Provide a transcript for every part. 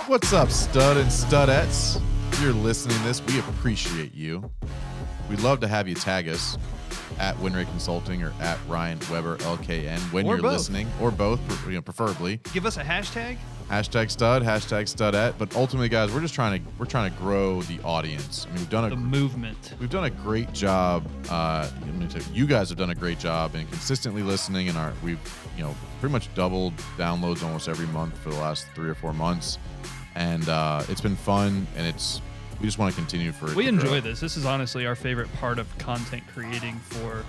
What's up, stud and studettes? If you're listening to this, we appreciate you. We'd love to have you tag us at WinRate Consulting or at Ryan Weber LKN when you're listening, or both, preferably. Give us a hashtag. Hashtag stud, hashtag studette. But ultimately, guys, we're trying to grow the audience. I mean, we've done the movement. We've done a great job. You guys have done a great job in consistently listening, and we've pretty much doubled downloads almost every month for the last 3 or 4 months, and it's been fun. And we just want to continue for it. We enjoy this. This is honestly our favorite part of content creating for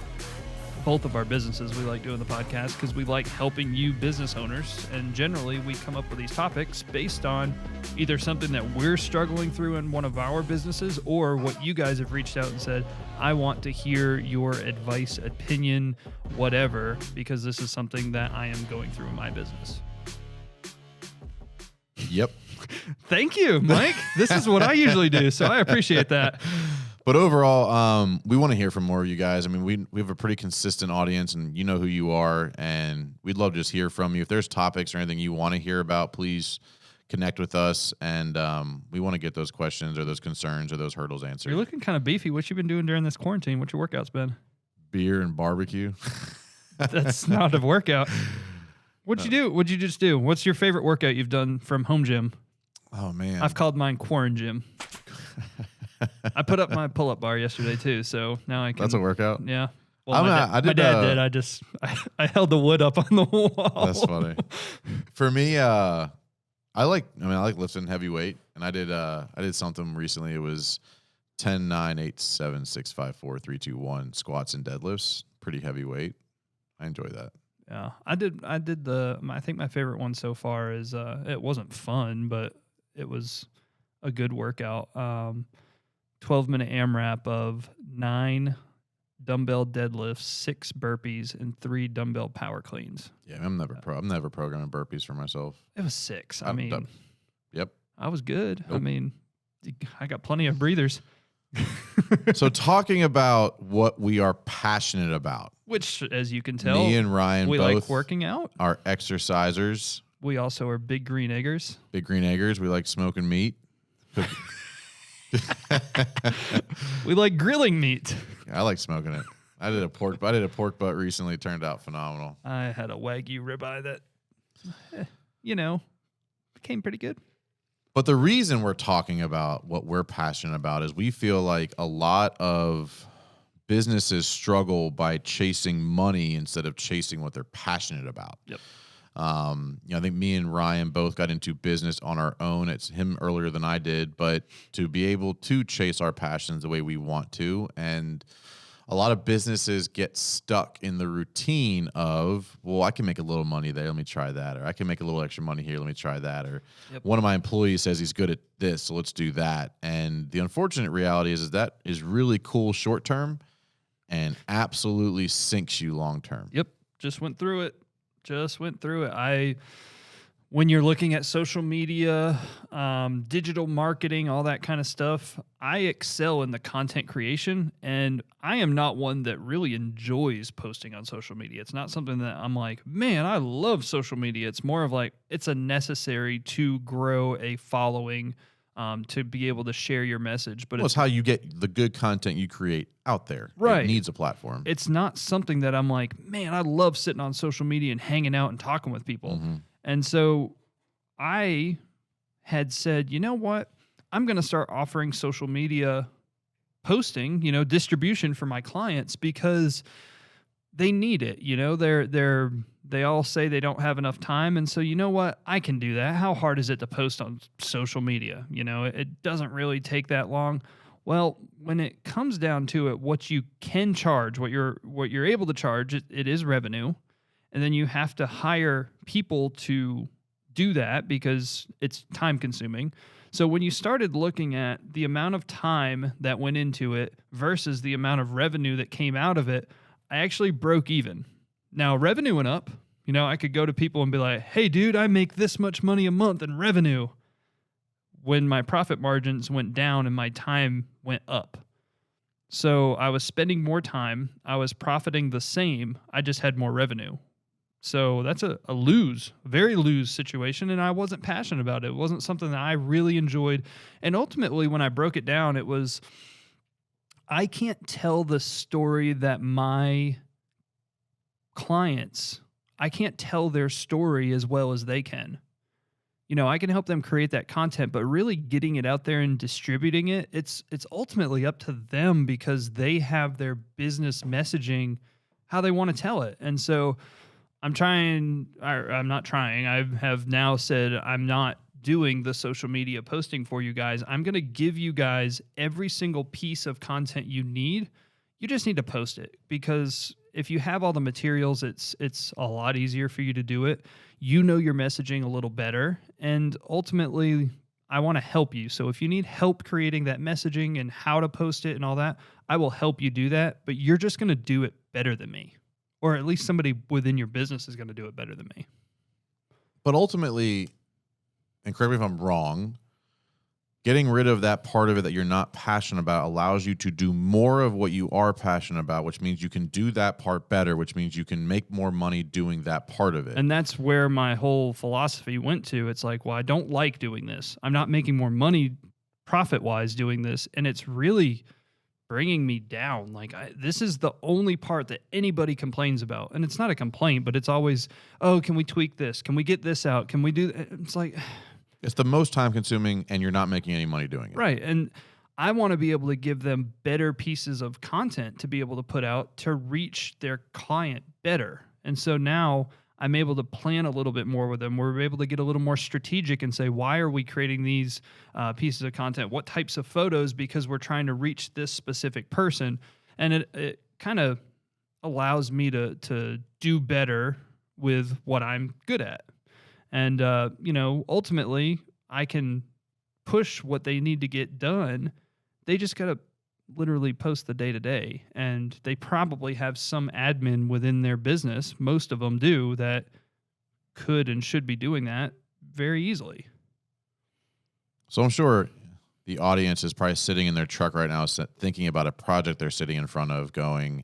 both of our businesses. We like doing the podcast because we like helping you business owners. And generally, we come up with these topics based on either something that we're struggling through in one of our businesses or what you guys have reached out and said, I want to hear your advice, opinion, whatever, because this is something that I am going through in my business. Yep. Thank you, Mike. This is what I usually do, so I appreciate that. But overall, we want to hear from more of you guys. I mean, we have a pretty consistent audience, and you know who you are, and we'd love to just hear from you. If there's topics or anything you want to hear about, please connect with us, and we want to get those questions or those concerns or those hurdles answered. You're looking kind of beefy. What you been doing during this quarantine? What's your workouts been? Beer and barbecue. That's not a workout. What'd you do? What'd you just do? What's your favorite workout you've done from home gym? Oh, man. I've called mine Quarren Gym. I put up my pull-up bar yesterday, too, so now I can... That's a workout? Yeah. Well, my dad did. I held the wood up on the wall. That's funny. For me, I like lifting heavy weight, and I did something recently. It was 10, 9, 8, 7, 6, 5, 4, 3, 2, 1 squats and deadlifts. Pretty heavy weight. I enjoy that. Yeah, I think my favorite one so far is it wasn't fun, but it was a good workout. 12-minute AMRAP of 9 dumbbell deadlifts, 6 burpees, and 3 dumbbell power cleans. Yeah, I'm never programming burpees for myself. It was 6. Yep. I was good. Nope. I mean, I got plenty of breathers. So talking about what we are passionate about, which, as you can tell, me and Ryan we both like working out. Are exercisers. We also are big green eggers. Big green eggers. We like smoking meat. We like grilling meat. I like smoking it. I did a pork butt recently. It turned out phenomenal. I had a Wagyu ribeye that, became pretty good. But the reason we're talking about what we're passionate about is we feel like a lot of businesses struggle by chasing money instead of chasing what they're passionate about. Yep. I think me and Ryan both got into business on our own. It's him earlier than I did, but to be able to chase our passions the way we want to. And a lot of businesses get stuck in the routine of, well, I can make a little money there. Let me try that. Or I can make a little extra money here. Let me try that. Or one of my employees says he's good at this, so let's do that. And the unfortunate reality is that is really cool short term and absolutely sinks you long term. Yep. Just went through it. When you're looking at social media, digital marketing, all that kind of stuff, I excel in the content creation, and I am not one that really enjoys posting on social media. It's not something that I'm like, man, I love social media. It's more of like, it's a necessary to grow a following, to be able to share your message. But it's how you get the good content you create out there. Right. It needs a platform. It's not something that I'm like, man, I love sitting on social media and hanging out and talking with people. Mm-hmm. And so I had said, you know what? I'm going to start offering social media posting, distribution for my clients because they need it. They all say they don't have enough time. And so, you know what? I can do that. How hard is it to post on social media? It doesn't really take that long. Well, when it comes down to it, what you can charge, what you're able to charge, it is revenue. And then you have to hire people to do that because it's time consuming. So when you started looking at the amount of time that went into it versus the amount of revenue that came out of it, I actually broke even. Now, revenue went up. I could go to people and be like, hey, dude, I make this much money a month in revenue. When my profit margins went down and my time went up. So I was spending more time. I was profiting the same. I just had more revenue. So that's a very lose situation. And I wasn't passionate about it. It wasn't something that I really enjoyed. And ultimately, when I broke it down, it was, I can't tell the story that my clients, I can't tell their story as well as they can. You know, I can help them create that content, but really getting it out there and distributing it, it's ultimately up to them, because they have their business messaging, how they want to tell it. And so I'm not trying. I have now said I'm not doing the social media posting for you guys. I'm going to give you guys every single piece of content you need. You just need to post it, because if you have all the materials, it's a lot easier for you to do it. You know your messaging a little better, and ultimately I want to help you. So if you need help creating that messaging and how to post it and all that, I will help you do that, but you're just going to do it better than me, or at least somebody within your business is going to do it better than me. But ultimately, and correct me if I'm wrong, getting rid of that part of it that you're not passionate about allows you to do more of what you are passionate about, which means you can do that part better, which means you can make more money doing that part of it. And that's where my whole philosophy went to. It's like, well, I don't like doing this. I'm not making more money profit-wise doing this, and it's really bringing me down. Like, this is the only part that anybody complains about. And it's not a complaint, but it's always, oh, can we tweak this? Can we get this out? Can we do that? It's like, it's the most time consuming, and you're not making any money doing it. Right. And I want to be able to give them better pieces of content to be able to put out to reach their client better. And so now I'm able to plan a little bit more with them. We're able to get a little more strategic and say, why are we creating these pieces of content? What types of photos? Because we're trying to reach this specific person. And it kind of allows me to do better with what I'm good at. And, ultimately, I can push what they need to get done. They just got to literally post the day-to-day. And they probably have some admin within their business, most of them do, that could and should be doing that very easily. So I'm sure the audience is probably sitting in their truck right now thinking about a project they're sitting in front of going,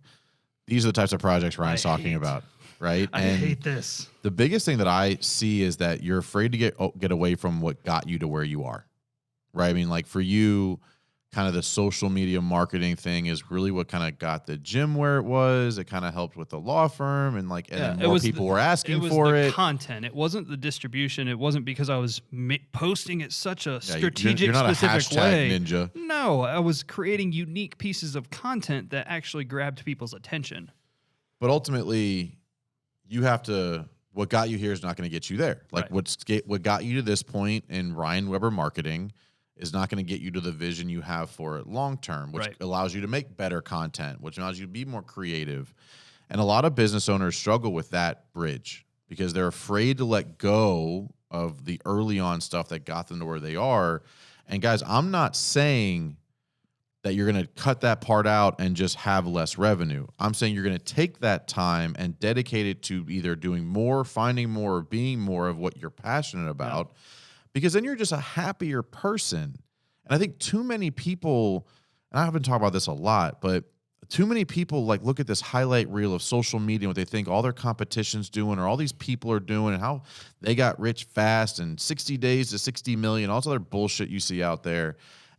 these are the types of projects Ryan's talking about. Right? I hate this. The biggest thing that I see is that you're afraid to get away from what got you to where you are. Right? I mean, like for you, kind of the social media marketing thing is really what kind of got the gym where it was. It kind of helped with the law firm, and then more people were asking for it. It was the content. It wasn't the distribution. It wasn't because I was posting it such a strategic, you're not specific a way. Ninja. No, I was creating unique pieces of content that actually grabbed people's attention. But ultimately, you have to, what got you here is not going to get you there. Like what got you to this point in Ryan Weber marketing is not going to get you to the vision you have for it long term, which allows you to make better content, which allows you to be more creative. And a lot of business owners struggle with that bridge because they're afraid to let go of the early on stuff that got them to where they are. And guys, I'm not saying that you're going to cut that part out and just have less revenue. I'm saying you're going to take that time and dedicate it to either doing more, finding more, or being more of what you're passionate about, because then you're just a happier person. And I think too many people, and I haven't talked about this a lot, but too many people like look at this highlight reel of social media, what they think all their competition's doing or all these people are doing and how they got rich fast and 60 days to 60 million, all this other bullshit you see out there.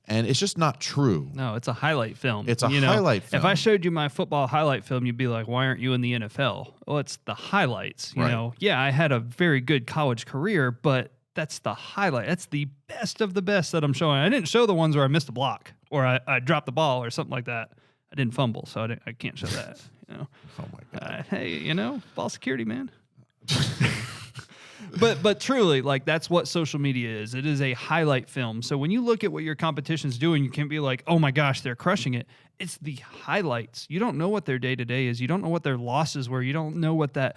And it's just not true. No, it's a highlight film. It's a highlight film. If I showed you my football highlight film, you'd be like, why aren't you in the NFL? Well, it's the highlights. You know, yeah, I had a very good college career, but that's the highlight. That's the best of the best that I'm showing. I didn't show the ones where I missed a block or I dropped the ball or something like that. I didn't fumble, so I can't show that. Oh my God. Hey, ball security, man. But truly, like that's what social media is. It is a highlight film. So when you look at what your competition's doing, you can't be like, oh my gosh, they're crushing it. It's the highlights. You don't know what their day-to-day is. You don't know what their losses were. You don't know what that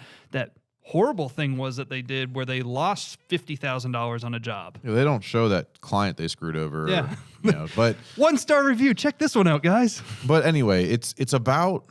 horrible thing was that they did where they lost $50,000 on a job. Yeah, they don't show that client they screwed over. Yeah. Or, but 1-star review. Check this one out, guys. But anyway, it's about,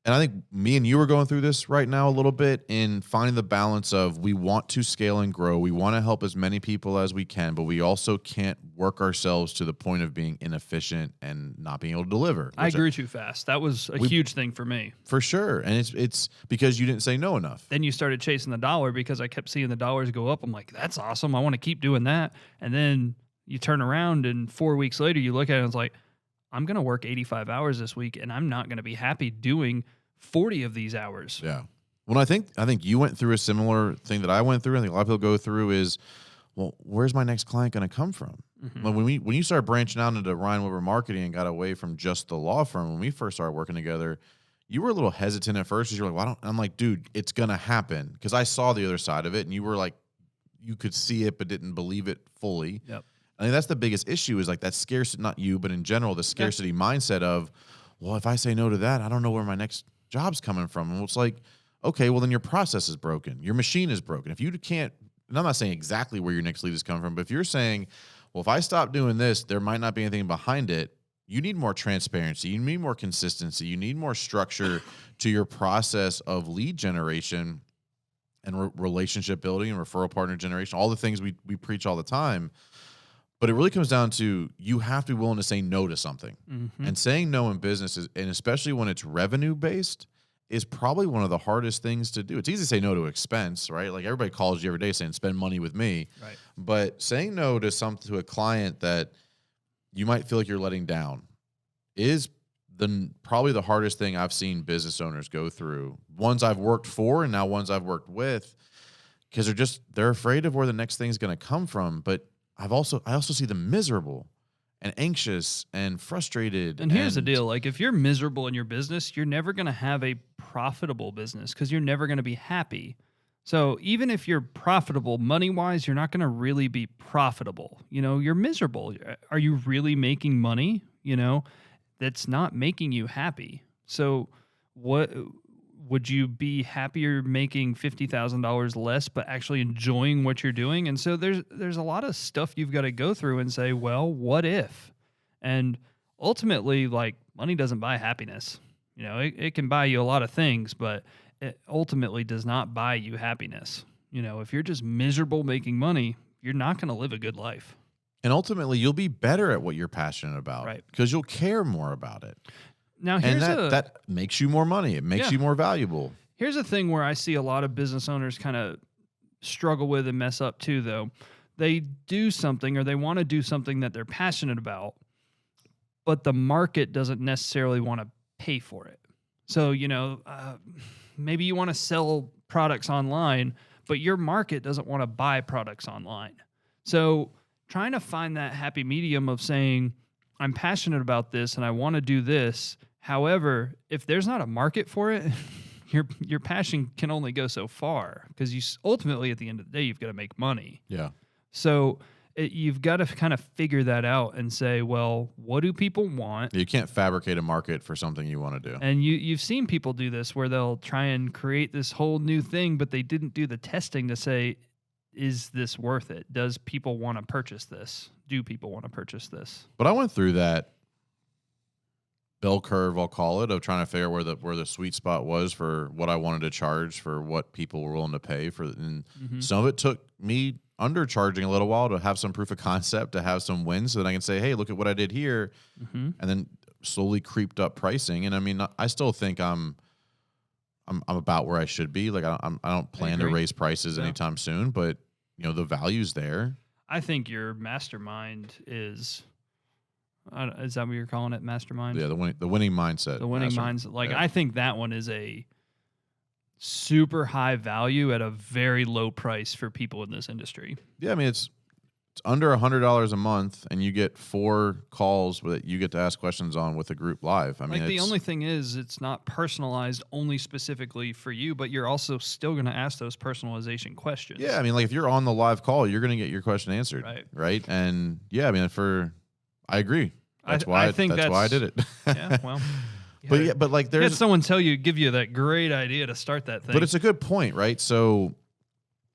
And I think me and you are going through this right now a little bit in finding the balance of we want to scale and grow. We want to help as many people as we can, but we also can't work ourselves to the point of being inefficient and not being able to deliver. I grew too fast. That was a huge thing for me. For sure. And it's because you didn't say no enough. Then you started chasing the dollar because I kept seeing the dollars go up. I'm like, that's awesome. I want to keep doing that. And then you turn around and 4 weeks later, you look at it and it's like, I'm going to work 85 hours this week and I'm not going to be happy doing 40 of these hours. Yeah. Well, I think you went through a similar thing that I went through. I think a lot of people go through is, well, where's my next client going to come from? Mm-hmm. Like when you start branching out into Ryan Weber marketing and got away from just the law firm, when we first started working together, you were a little hesitant at first because you're like, I'm like, dude, it's going to happen. Because I saw the other side of it and you were like, you could see it but didn't believe it fully. Yep. I think that's the biggest issue is like that scarcity, not you, but in general, the scarcity mindset of, well, if I say no to that, I don't know where my next job's coming from. And it's like, okay, well, then your process is broken. Your machine is broken. If you can't, and I'm not saying exactly where your next lead is coming from, but if you're saying, well, if I stop doing this, there might not be anything behind it, you need more transparency. You need more consistency. You need more structure to your process of lead generation and relationship building and referral partner generation, all the things we preach all the time. But it really comes down to you have to be willing to say no to something. Mm-hmm. And saying no in business, and especially when it's revenue-based, is probably one of the hardest things to do. It's easy to say no to expense, right? Like everybody calls you every day saying, spend money with me. Right. But saying no to a client that you might feel like you're letting down is probably the hardest thing I've seen business owners go through. Ones I've worked for and now ones I've worked with, because they're afraid of where the next thing's going to come from. But I also see them miserable and anxious and frustrated. And here's the deal. Like if you're miserable in your business, you're never going to have a profitable business because you're never going to be happy. So even if you're profitable money-wise, you're not going to really be profitable. You're miserable. Are you really making money? That's not making you happy. So what would you be happier making $50,000 less, but actually enjoying what you're doing? And so there's a lot of stuff you've got to go through and say, well, what if? And ultimately, like money doesn't buy happiness. It can buy you a lot of things, but it ultimately does not buy you happiness. If you're just miserable making money, you're not going to live a good life. And ultimately, you'll be better at what you're passionate about, right? Because you'll care more about it. Now, that makes you more money. It makes you more valuable. Here's a thing where I see a lot of business owners kind of struggle with and mess up too, though. They do something or they want to do something that they're passionate about, but the market doesn't necessarily want to pay for it. So, maybe you want to sell products online, but your market doesn't want to buy products online. So trying to find that happy medium of saying, I'm passionate about this and I want to do this. However, if there's not a market for it, your passion can only go so far because you ultimately, at the end of the day, you've got to make money. Yeah. So you've got to kind of figure that out and say, well, what do people want? You can't fabricate a market for something you want to do. And you've seen people do this where they'll try and create this whole new thing, but they didn't do the testing to say, is this worth it? Does people want to purchase this? Do people want to purchase this? But I went through that bell curve, I'll call it, of trying to figure out where the sweet spot was for what I wanted to charge for what people were willing to pay for. And some of it took me undercharging a little while to have some proof of concept, to have some wins, so that I can say, hey, look at what I did here. And then slowly creeped up pricing. And I mean, I still think I'm about where I should be. Like I don't plan to raise prices anytime soon, but the value's there. I think your mastermind is that what you're calling it? Mastermind? Yeah, the winning mindset. The winning mindset. Like I think that one is a super high value at a very low price for people in this industry. Yeah, I mean it's under $100 a month, and you get 4 calls that you get to ask questions on with a group live. I mean, the only thing is it's not personalized only specifically for you, but you're also still going to ask those personalization questions. Yeah, I mean, like if you're on the live call, you're going to get your question answered, right? And yeah, I mean, I agree. That's why I did it. Yeah, well. But like there's someone give you that great idea to start that thing. But it's a good point, right? So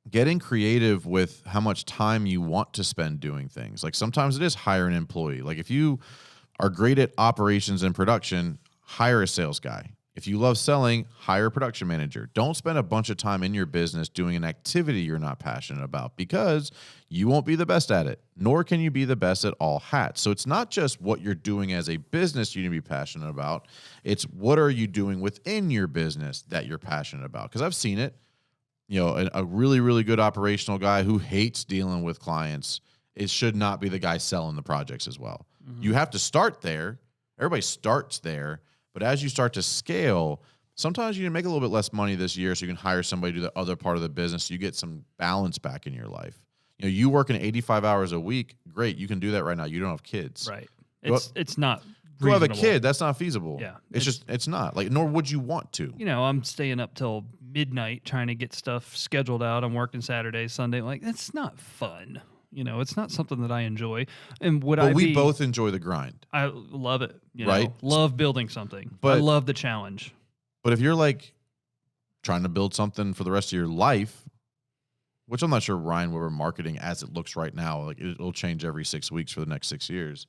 getting creative with how much time you want to spend doing things. Like sometimes it is hire an employee. Like if you are great at operations and production, hire a sales guy. If you love selling, hire a production manager. Don't spend a bunch of time in your business doing an activity you're not passionate about, because you won't be the best at it, nor can you be the best at all hats. So it's not just what you're doing as a business you need to be passionate about. It's what are you doing within your business that you're passionate about? Because I've seen it. A really, really good operational guy who hates dealing with clients, it should not be the guy selling the projects as well. Mm-hmm. You have to start there. Everybody starts there. But as you start to scale, sometimes you can make a little bit less money this year, so you can hire somebody to do the other part of the business, so you get some balance back in your life. You working 85 hours a week, great. You can do that right now. You don't have kids. Right. It's not reasonable. You have a kid, that's not feasible. Yeah. It's not. Nor would you want to. I'm staying up till midnight trying to get stuff scheduled out. I'm working Saturday, Sunday. That's not fun. It's not something that I enjoy. And we both enjoy the grind. I love it. Right? Love building something. But I love the challenge. But if you're trying to build something for the rest of your life, which I'm not sure, Ryan, where we're marketing as it looks right now, it'll change every 6 weeks for the next 6 years.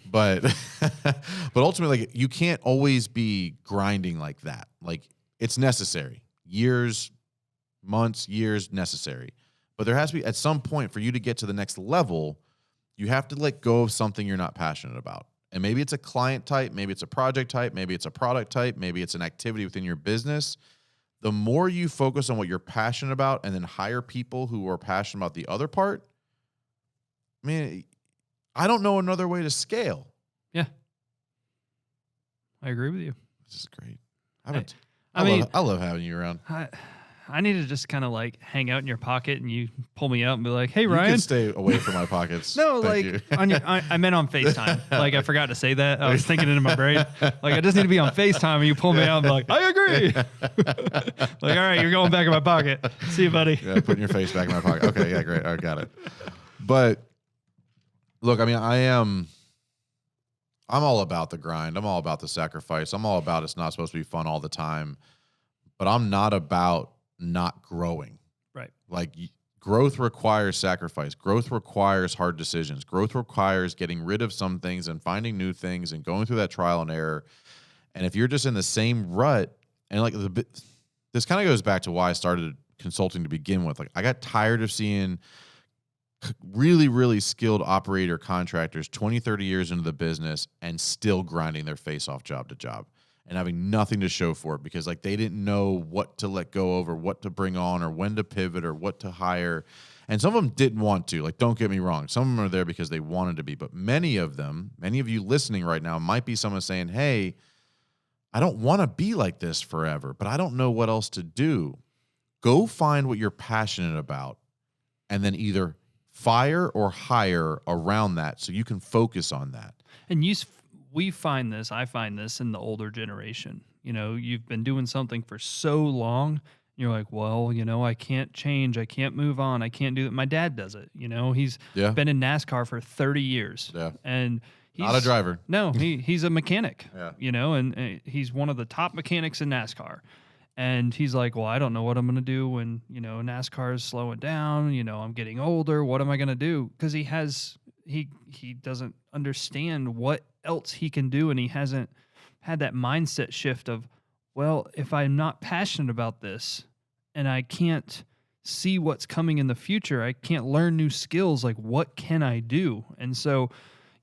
But but ultimately, you can't always be grinding like that. It's necessary. Years, months, years necessary. But there has to be, at some point, for you to get to the next level, you have to let go of something you're not passionate about. And maybe it's a client type, maybe it's a project type, maybe it's a product type, maybe it's an activity within your business. The more you focus on what you're passionate about and then hire people who are passionate about the other part, I don't know another way to scale. Yeah. I agree with you. This is great. I love having you around. I need to just kind of hang out in your pocket and you pull me out and be like, "Hey, Ryan." You can stay away from my pockets. No, I meant on FaceTime. I forgot to say that. I was thinking it in my brain. I just need to be on FaceTime and you pull me out and be like, "I agree." All right, you're going back in my pocket. See you, buddy. Yeah, putting your face back in my pocket. Okay, yeah, great. All right, got it. But look, I'm all about the grind. I'm all about the sacrifice. I'm all about it's not supposed to be fun all the time. But I'm not about not growing. Right. Growth requires sacrifice. Growth requires hard decisions. Growth requires getting rid of some things and finding new things and going through that trial and error. And if you're just in the same rut, and this kind of goes back to why I started consulting to begin with. I got tired of seeing really, really skilled operator contractors 20, 30 years into the business and still grinding their face off job to job and having nothing to show for it because they didn't know what to let go of or what to bring on or when to pivot or what to hire. And some of them didn't want to. Don't get me wrong. Some of them are there because they wanted to be. But many of you listening right now might be someone saying, "Hey, I don't want to be like this forever, but I don't know what else to do." Go find what you're passionate about and then either fire or hire around that so you can focus on that. And I find this in the older generation. You've been doing something for so long. You're like, well, I can't change. I can't move on. I can't do it. My dad does it. He's been in NASCAR for 30 years. Yeah. And he's not a driver. No, he's a mechanic. Yeah. And he's one of the top mechanics in NASCAR. And he's like, well, I don't know what I'm going to do when, NASCAR is slowing down. I'm getting older. What am I going to do? Because he doesn't understand what else he can do. And he hasn't had that mindset shift of, well, if I'm not passionate about this and I can't see what's coming in the future, I can't learn new skills. What can I do? And so,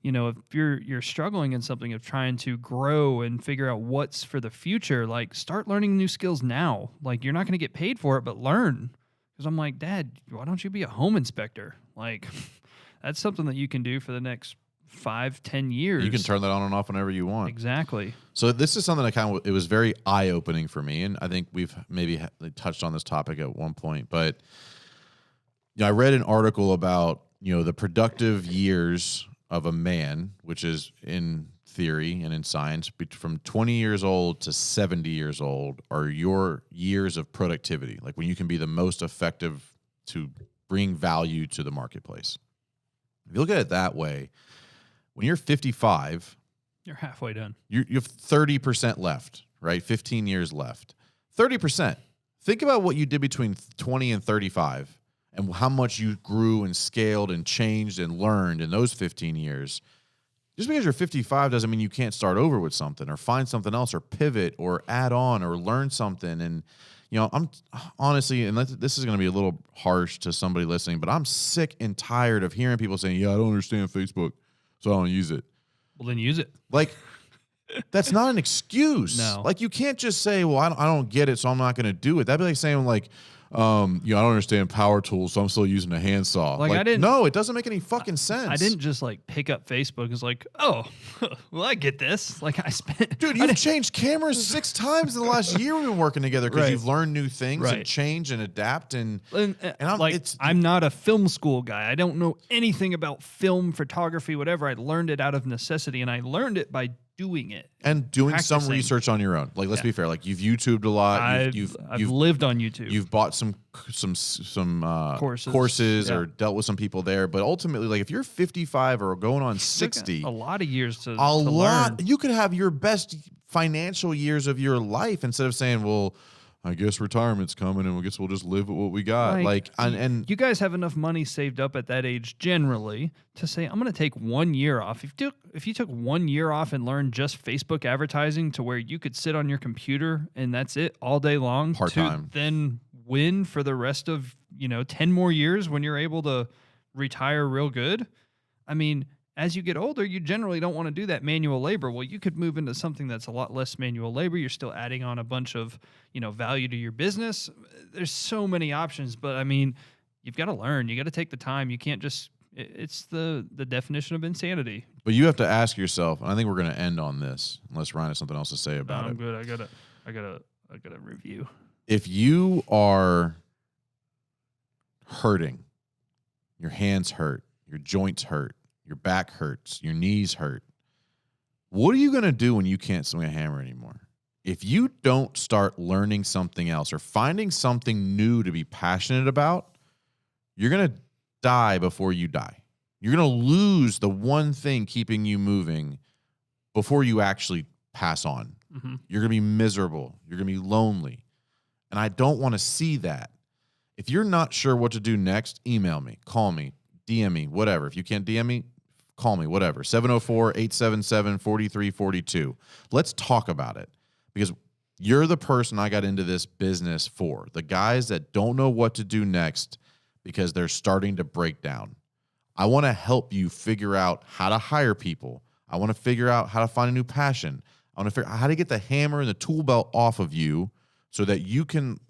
if you're struggling in something of trying to grow and figure out what's for the future, start learning new skills now. You're not going to get paid for it, but learn. Because I'm like, Dad, why don't you be a home inspector? That's something that you can do for the next 5-10 years. You can turn that on and off whenever you want. Exactly. So this is something that it was very eye-opening for me, and I think we've maybe touched on this topic at one point, but I read an article about, the productive years of a man, which is in theory and in science, from 20 years old to 70 years old are your years of productivity, when you can be the most effective to bring value to the marketplace. If you look at it that way, when you're 55, you're halfway done. You have 30% left, right? 15 years left. 30%. Think about what you did between 20 and 35 and how much you grew and scaled and changed and learned in those 15 years. just because you're 55 doesn't mean you can't start over with something or find something else or pivot or add on or learn something. And, you know, I'm honestly, and this is going to be a little harsh to somebody listening, but I'm sick and tired of hearing people saying, yeah, I don't understand Facebook, so I don't use it. Well, then use it. Like, that's not an excuse. No. Like, you can't just say, well, I don't get it, so I'm not going to do it. That'd be like saying, like, you know, I don't understand power tools, so I'm still using a handsaw. Like I didn't. No, it doesn't make any fucking sense. I didn't just like pick up Facebook. It's like, oh, well, I get this. Like I spent. Dude, you've changed cameras 6 times in the last year we've been working together because you've learned new things and change and adapt. And I'm not a film school guy. I don't know anything about film, photography, whatever. I learned it out of necessity, and I learned it by doing it and doing some research on your own. Like, let's be fair. Like, you've YouTubed a lot. You've lived on YouTube. You've bought some courses or dealt with some people there. But ultimately, like, if you're 55 or going on 60, a lot of years to learn. Learn. You could have your best financial years of your life instead of saying, well, I guess retirement's coming and I guess we'll just live with what we got. And you guys have enough money saved up at that age generally to say, I'm going to take 1 year off. If you took 1 year off and learned just Facebook advertising to where you could sit on your computer and that's it all day long, part-time, then win for the rest of, 10 more years when you're able to retire real good. I mean, as you get older, you generally don't want to do that manual labor. Well, you could move into something that's a lot less manual labor. You're still adding on a bunch of, value to your business. There's so many options, but I mean, you've got to learn. You got to take the time. You can't just, it's the definition of insanity. But you have to ask yourself, and I think we're going to end on this, unless Ryan has something else to say about it. I'm good. I got a review. If you are hurting, your hands hurt, your joints hurt, your back hurts, your knees hurt, what are you going to do when you can't swing a hammer anymore? If you don't start learning something else or finding something new to be passionate about, you're going to die before you die. You're going to lose the one thing keeping you moving before you actually pass on. Mm-hmm. You're going to be miserable. You're going to be lonely. And I don't want to see that. If you're not sure what to do next, email me, call me, DM me, whatever. If you can't DM me, call me, whatever. 704-877-4342. Let's talk about it, because you're the person I got into this business for. The guys that don't know what to do next because they're starting to break down. I want to help you figure out how to hire people. I want to figure out how to find a new passion. I want to figure out how to get the hammer and the tool belt off of you so that you can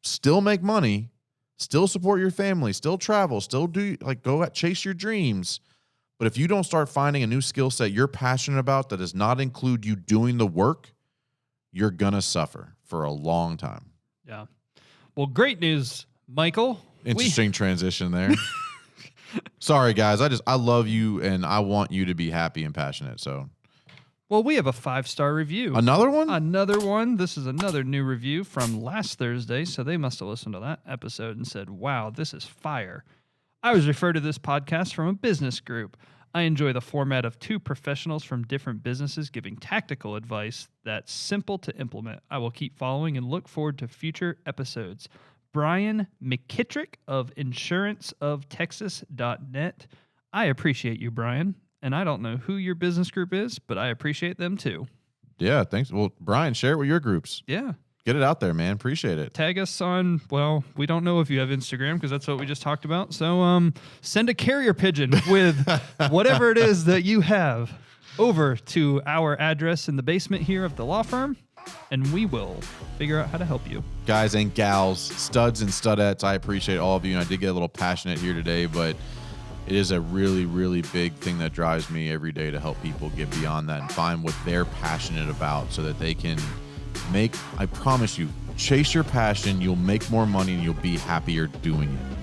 still make money, still support your family, still travel, still go out, chase your dreams. But if you don't start finding a new skill set you're passionate about that does not include you doing the work, you're going to suffer for a long time. Yeah. Well, great news, Michael. Interesting transition there. Sorry, guys. I love you and I want you to be happy and passionate. So, well, we have a 5-star review. Another one? Another one. This is another new review from last Thursday. So they must have listened to that episode and said, wow, this is fire. I was referred to this podcast from a business group. I enjoy the format of 2 professionals from different businesses giving tactical advice that's simple to implement. I will keep following and look forward to future episodes. Brian McKittrick of insuranceoftexas.net. I appreciate you, Brian. And I don't know who your business group is, but I appreciate them too. Yeah, thanks. Well, Brian, share it with your groups. Yeah. Get it out there, man. Appreciate it. Tag us on, well, we don't know if you have Instagram because that's what we just talked about. So send a carrier pigeon with whatever it is that you have over to our address in the basement here of the law firm, and we will figure out how to help you. Guys and gals, studs and studettes, I appreciate all of you. And I did get a little passionate here today, but it is a really, really big thing that drives me every day to help people get beyond that and find what they're passionate about so that they can I promise you, chase your passion, you'll make more money and you'll be happier doing it.